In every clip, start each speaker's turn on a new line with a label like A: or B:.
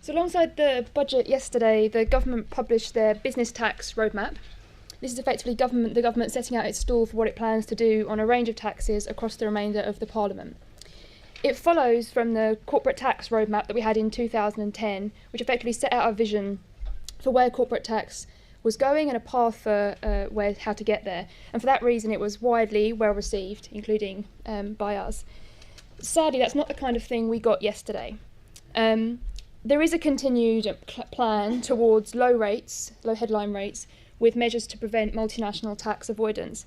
A: So alongside the budget yesterday, the government published their business tax roadmap. This is effectively the government setting out its stall for what it plans to do on a range of taxes across the remainder of the Parliament. It follows from the corporate tax roadmap that we had in 2010, which effectively set out a vision for where corporate tax was going and a path for how to get there. And for that reason, it was widely well received, including by us. Sadly, that's not the kind of thing we got yesterday. There is a continued plan towards low headline rates, with measures to prevent multinational tax avoidance.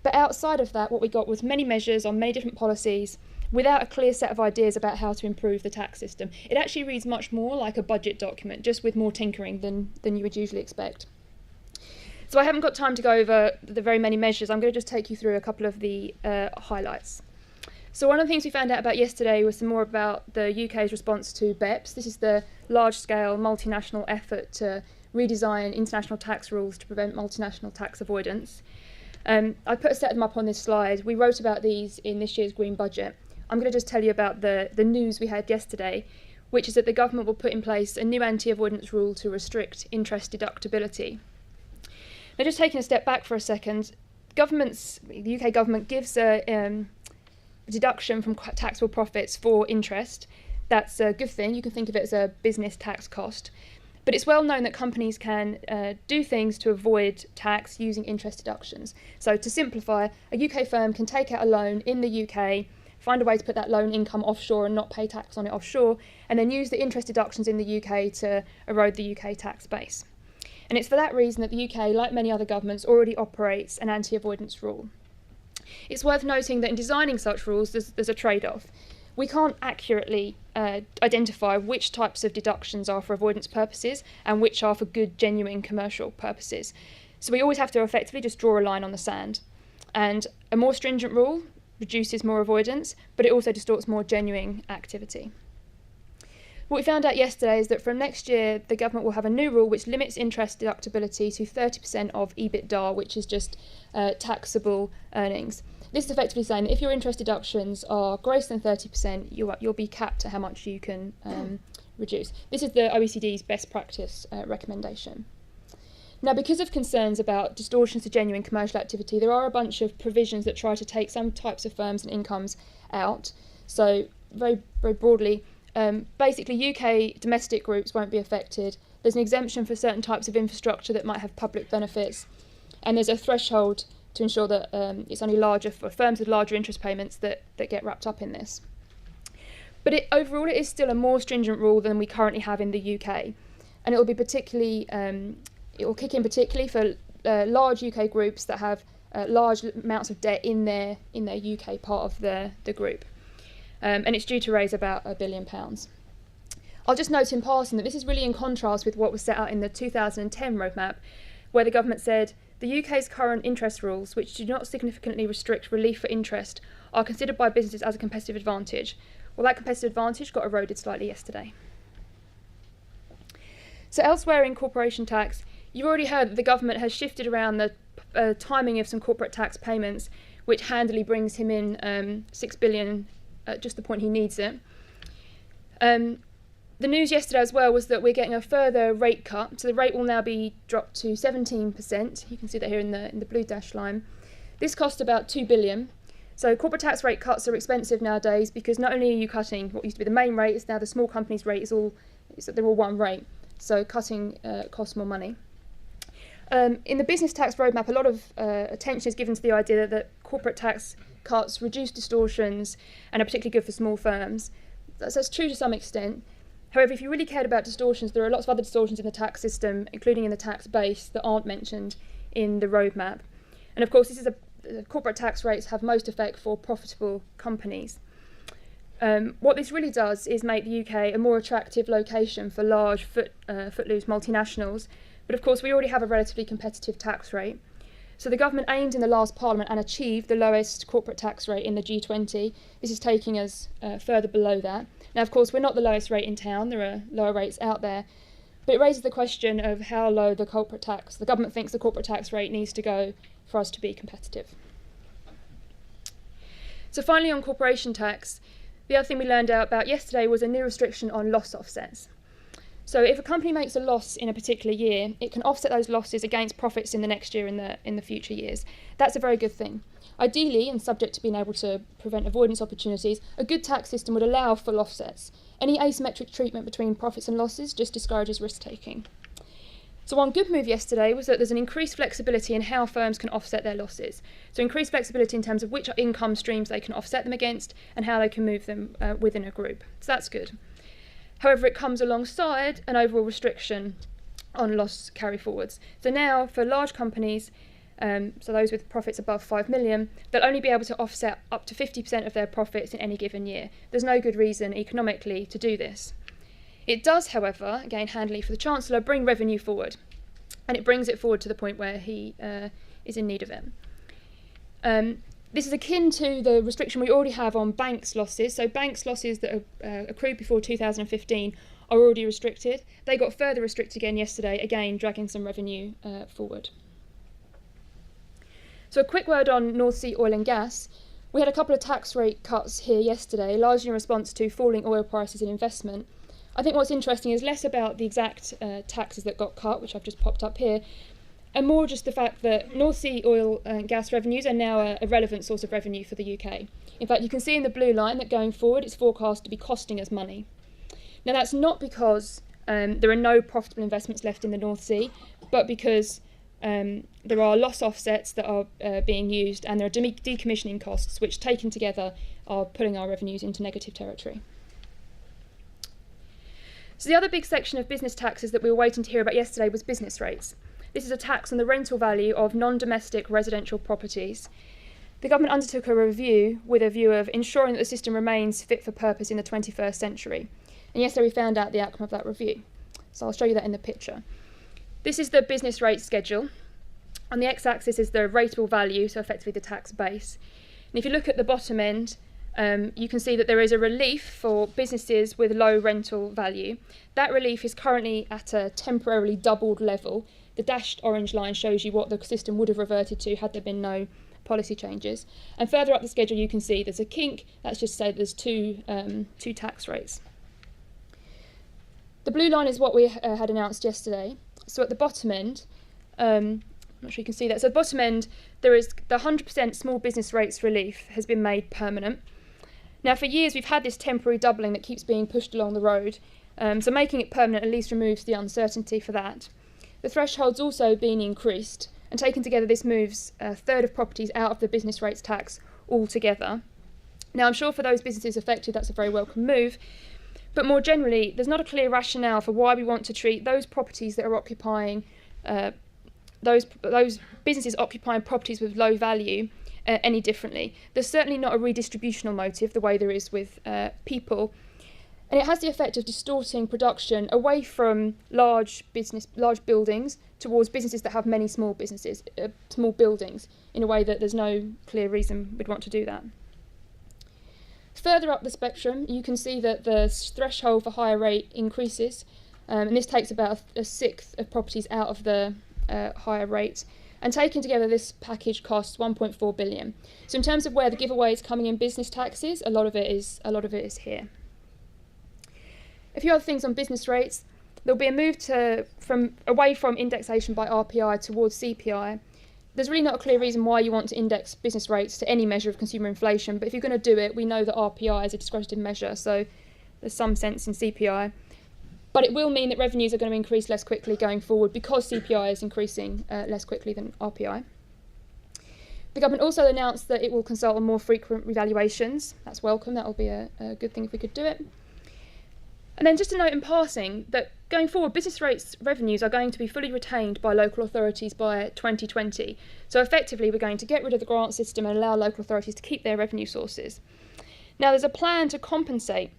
A: But outside of that, what we got was many measures on many different policies without a clear set of ideas about how to improve the tax system. It actually reads much more like a budget document, just with more tinkering than you would usually expect. So I haven't got time to go over the very many measures. I'm going to just take you through a couple of the highlights. So one of the things we found out about yesterday was some more about the UK's response to BEPS. This is the large-scale multinational effort to redesign international tax rules to prevent multinational tax avoidance. I put a set of them up on this slide. We wrote about these in this year's Green Budget. I'm going to just tell you about the news we had yesterday, which is that the government will put in place a new anti-avoidance rule to restrict interest deductibility. Now, just taking a step back for a second, the UK government gives a deduction from taxable profits for interest. That's a good thing. You can think of it as a business tax cost. But it's well known that companies can do things to avoid tax using interest deductions. So to simplify, a UK firm can take out a loan in the UK, find a way to put that loan income offshore and not pay tax on it offshore, and then use the interest deductions in the UK to erode the UK tax base. And it's for that reason that the UK, like many other governments, already operates an anti-avoidance rule. It's worth noting that in designing such rules, there's a trade-off. We can't accurately identify which types of deductions are for avoidance purposes and which are for good, genuine commercial purposes. So we always have to effectively just draw a line on the sand. And a more stringent rule reduces more avoidance, but it also distorts more genuine activity. What we found out yesterday is that from next year, the government will have a new rule which limits interest deductibility to 30% of EBITDA, which is just taxable earnings. This is effectively saying that if your interest deductions are greater than 30%, you'll be capped at how much you can reduce. This is the OECD's best practice recommendation. Now, because of concerns about distortions to genuine commercial activity, there are a bunch of provisions that try to take some types of firms and incomes out. So very, very broadly, basically UK domestic groups won't be affected. There's an exemption for certain types of infrastructure that might have public benefits, and there's a threshold to ensure that it's only larger for firms with larger interest payments that get wrapped up in this. But overall, it is still a more stringent rule than we currently have in the UK, and it will be particularly it will kick in particularly for large UK groups that have large amounts of debt in their UK part of the group. And it's due to raise about £1 billion. I'll just note in passing that this is really in contrast with what was set out in the 2010 roadmap, where the government said the UK's current interest rules, which do not significantly restrict relief for interest, are considered by businesses as a competitive advantage. Well, that competitive advantage got eroded slightly yesterday. So elsewhere in corporation tax, you've already heard that the government has shifted around the timing of some corporate tax payments, which handily brings him in £6 billion at just the point he needs it. The news yesterday as well was that we're getting a further rate cut, so the rate will now be dropped to 17%. You can see that here in the blue dashed line. This cost about £2 billion. So corporate tax rate cuts are expensive nowadays because not only are you cutting what used to be the main rate, it's now the small companies rate they're all one rate. So cutting costs more money. In the business tax roadmap, a lot of attention is given to the idea that corporate tax cuts reduce distortions and are particularly good for small firms. That's true to some extent. However, if you really cared about distortions, there are lots of other distortions in the tax system, including in the tax base, that aren't mentioned in the roadmap. And of course, corporate tax rates have most effect for profitable companies. What this really does is make the UK a more attractive location for large footloose multinationals. But of course, we already have a relatively competitive tax rate. So the government aimed in the last Parliament and achieved the lowest corporate tax rate in the G20. This is taking us further below that. Now, of course, we're not the lowest rate in town. There are lower rates out there. But it raises the question of how low the government thinks the corporate tax rate needs to go for us to be competitive. So finally, on corporation tax, the other thing we learned out about yesterday was a new restriction on loss offsets. So if a company makes a loss in a particular year, it can offset those losses against profits in the next year and in the future years. That's a very good thing. Ideally, and subject to being able to prevent avoidance opportunities, a good tax system would allow full offsets. Any asymmetric treatment between profits and losses just discourages risk-taking. So one good move yesterday was that there's an increased flexibility in how firms can offset their losses. So increased flexibility in terms of which income streams they can offset them against and how they can move them within a group. So that's good. However, it comes alongside an overall restriction on loss carry forwards. So now for large companies, so those with profits above 5 million, they'll only be able to offset up to 50% of their profits in any given year. There's no good reason economically to do this. It does, however, again handily for the Chancellor, bring revenue forward, and it brings it forward to the point where he is in need of it. This is akin to the restriction we already have on banks' losses. So banks' losses that are accrued before 2015 are already restricted. They got further restricted again yesterday, again dragging some revenue forward. So a quick word on North Sea oil and gas. We had a couple of tax rate cuts here yesterday, largely in response to falling oil prices and investment. I think what's interesting is less about the exact taxes that got cut, which I've just popped up here, and more just the fact that North Sea oil and gas revenues are now a relevant source of revenue for the UK. In fact, you can see in the blue line that going forward it's forecast to be costing us money. Now that's not because there are no profitable investments left in the North Sea, but because there are loss offsets that are being used, and there are decommissioning costs, which taken together are putting our revenues into negative territory. So the other big section of business taxes that we were waiting to hear about yesterday was business rates. This is a tax on the rental value of non-domestic residential properties. The government undertook a review with a view of ensuring that the system remains fit for purpose in the 21st century. And yesterday we found out the outcome of that review. So I'll show you that in the picture. This is the business rate schedule. On the x-axis is the rateable value, so effectively the tax base. And if you look at the bottom end, you can see that there is a relief for businesses with low rental value. That relief is currently at a temporarily doubled level. The dashed orange line shows you what the system would have reverted to had there been no policy changes. And further up the schedule you can see there's a kink. That's just said there's two tax rates. The blue line is what we had announced yesterday. So at the bottom end, I'm not sure you can see that. So at the bottom end, there is the 100% small business rates relief has been made permanent. Now, for years, we've had this temporary doubling that keeps being pushed along the road. So making it permanent at least removes the uncertainty for that. The threshold's also been increased, and taken together, this moves a third of properties out of the business rates tax altogether. Now, I'm sure for those businesses affected, that's a very welcome move. But more generally, there's not a clear rationale for why we want to treat those properties that are occupying, those businesses occupying properties with low value any differently. There's certainly not a redistributional motive the way there is with people, and it has the effect of distorting production away from large buildings towards businesses that have many small buildings in a way that there's no clear reason we'd want to do that. Further up the spectrum, you can see that the threshold for higher rate increases, and this takes about a sixth of properties out of the higher rate. And taken together, this package costs 1.4 billion. So in terms of where the giveaway is coming in business taxes, a lot of it is here. A few other things on business rates. There'll be a move away from indexation by RPI towards CPI. There's really not a clear reason why you want to index business rates to any measure of consumer inflation, but if you're going to do it, we know that RPI is a discretionary measure, so there's some sense in CPI. But it will mean that revenues are going to increase less quickly going forward because CPI is increasing less quickly than RPI. The government also announced that it will consult on more frequent revaluations. That's welcome. That will be a good thing if we could do it. And then just a note in passing that going forward, business rates revenues are going to be fully retained by local authorities by 2020. So effectively, we're going to get rid of the grant system and allow local authorities to keep their revenue sources. Now, there's a plan to compensate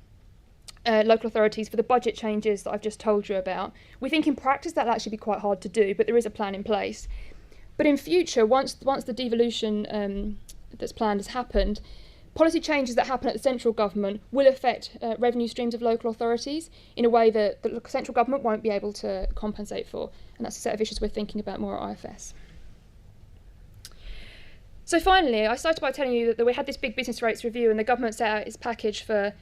A: local authorities for the budget changes that I've just told you about. We think in practice that'll actually be quite hard to do, but there is a plan in place. But in future, once the devolution that's planned has happened, policy changes that happen at the central government will affect revenue streams of local authorities in a way that the central government won't be able to compensate for. And that's a set of issues we're thinking about more at IFS. So finally, I started by telling you that we had this big business rates review and the government set out its package for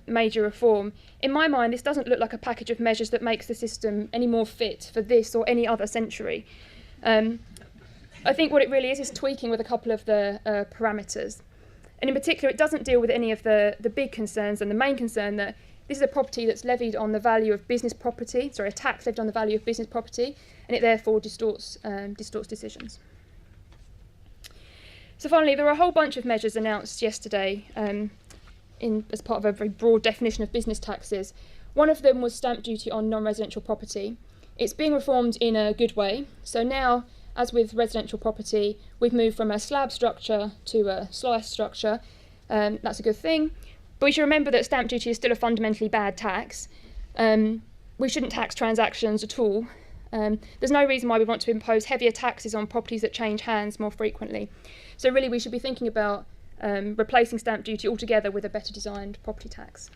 A: major reform. In my mind, this doesn't look like a package of measures that makes the system any more fit for this or any other century. I think what it really is tweaking with a couple of the parameters. And in particular, it doesn't deal with any of the big concerns, and the main concern that this is a property that's levied on the value of business property, a tax levied on the value of business property, and it therefore distorts decisions. So finally, there were a whole bunch of measures announced yesterday as part of a very broad definition of business taxes. One of them was stamp duty on non-residential property. It's being reformed in a good way. So now, as with residential property, we've moved from a slab structure to a slice structure. That's a good thing. But we should remember that stamp duty is still a fundamentally bad tax. We shouldn't tax transactions at all. There's no reason why we want to impose heavier taxes on properties that change hands more frequently. So really we should be thinking about replacing stamp duty altogether with a better designed property tax.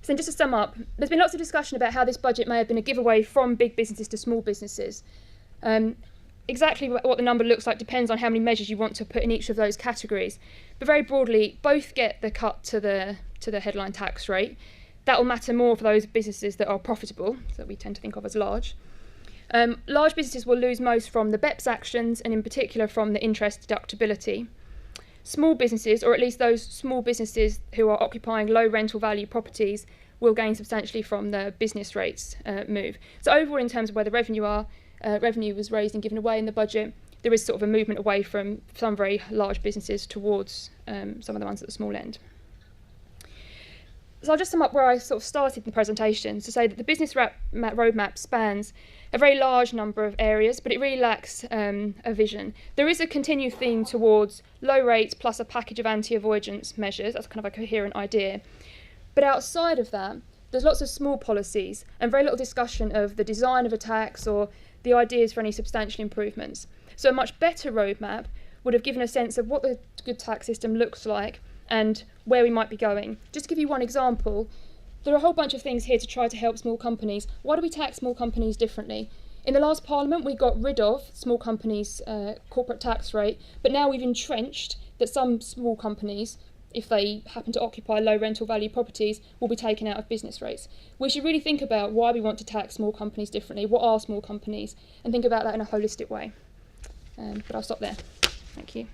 A: So just to sum up, there's been lots of discussion about how this budget may have been a giveaway from big businesses to small businesses. Exactly what the number looks like depends on how many measures you want to put in each of those categories. But very broadly, both get the cut to the headline tax rate. That will matter more for those businesses that are profitable, that we tend to think of as large. Large businesses will lose most from the BEPS actions, and in particular from the interest deductibility. Small businesses, or at least those small businesses who are occupying low rental value properties, will gain substantially from the business rates move. So overall, in terms of where the revenue was raised and given away in the budget, there is sort of a movement away from some very large businesses towards some of the ones at the small end. So I'll just sum up where I sort of started the presentation to say that the business roadmap spans a very large number of areas, but it really lacks a vision. There is a continued theme towards low rates plus a package of anti-avoidance measures. That's kind of a coherent idea. But outside of that, there's lots of small policies and very little discussion of the design of a tax or the ideas for any substantial improvements. So a much better roadmap would have given a sense of what the good tax system looks like and where we might be going. Just to give you one example, there are a whole bunch of things here to try to help small companies. Why do we tax small companies differently? In the last Parliament, we got rid of small companies' corporate tax rate, but now we've entrenched that some small companies, if they happen to occupy low rental value properties, will be taken out of business rates. We should really think about why we want to tax small companies differently, what are small companies, and think about that in a holistic way. But I'll stop there. Thank you.